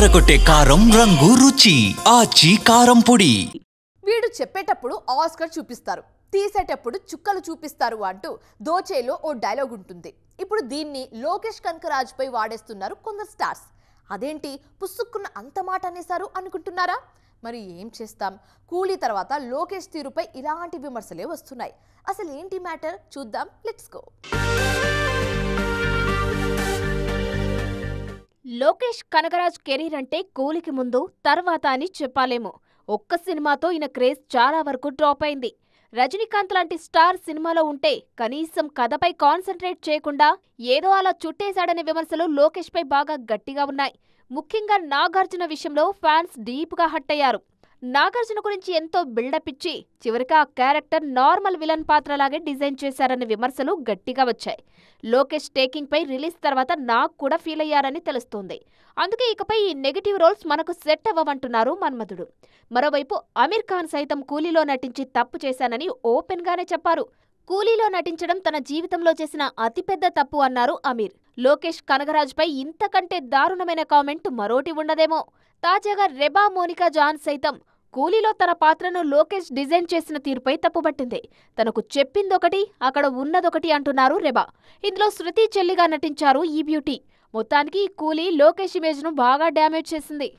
అదరగొట్టే కారం రంగు రుచి ఆచి కారం పొడి. వీడు చెప్పేటప్పుడు ఆస్కర్ చూపిస్తారు, తీసేటప్పుడు చుక్కలు చూపిస్తారు అంటూ దోచేలో ఓ డైలాగ్ ఉంటుంది. ఇప్పుడు దీన్ని లోకేష్ కనకరాజ్ పై వాడేస్తున్నారు కొందరు స్టార్స్. అదేంటి పుసుక్కున్న అంత మాట అనేసారు అనుకుంటున్నారా? మరి ఏం చేస్తాం, కూలీ తర్వాత లోకేష్ తీరుపై ఇలాంటి విమర్శలే వస్తున్నాయి. అసలు ఏంటి మ్యాటర్ చూద్దాం, let's go. Lokesh Kanagaraj career అంటే కూలికి ముందు తర్వాత అని చెప్పాలేమో. ఒక్క సినిమాతో ఈయన క్రేజ్ చాలా వరకు డ్రాప్ అయింది. రజనీకాంత్ లాంటి స్టార్ సినిమాలో ఉంటే కనీసం కథపై కాన్సంట్రేట్ చేయకుండా ఏదో అలా చుట్టేశాడనే విమర్శలు లోకేష్ పై బాగా గట్టిగా ఉన్నాయి. ముఖ్యంగా నాగార్జున విషయంలో ఫ్యాన్స్ డీప్గా హట్ అయ్యారు. నాగార్జున గురించి ఎంతో బిల్డప్ ఇచ్చి చివరికి ఆ క్యారెక్టర్ నార్మల్ విలన్ పాత్రలాగే డిజైన్ చేశారనే విమర్శలు గట్టిగా వచ్చాయి. లోకేష్ టేకింగ్ పై రిలీజ్ తర్వాత నాకు కూడా ఫీల్ అయ్యారని తెలుస్తోంది. అందుకే ఇకపై ఈ నెగిటివ్ రోల్స్ మనకు సెట్ అవ్వమంటున్నారు మన్మధుడు. మరోవైపు అమీర్ ఖాన్ సైతం కూలీలో నటించి తప్పు చేశానని ఓపెన్ గానే చెప్పారు. కూలీలో నటించడం తన జీవితంలో చేసిన అతిపెద్ద తప్పు అన్నారు అమీర్. లోకేష్ కనగరాజ్ పై ఇంతకంటే దారుణమైన కామెంట్ మరోటి ఉండదేమో. తాజాగా రెబా మోనికా జాన్ సైతం కూలీలో తన పాత్రను లోకేష్ డిజైన్ చేసిన తీరుపై తప్పుపట్టింది. తనకు చెప్పిందొకటి అక్కడ ఉన్నదొకటి అంటున్నారు రెబా. ఇందులో శృతి చెల్లిగా నటించారు ఈ బ్యూటీ. మొత్తానికి కూలీ లోకేష్ ఇమేజ్ ను బాగా డ్యామేజ్ చేసింది.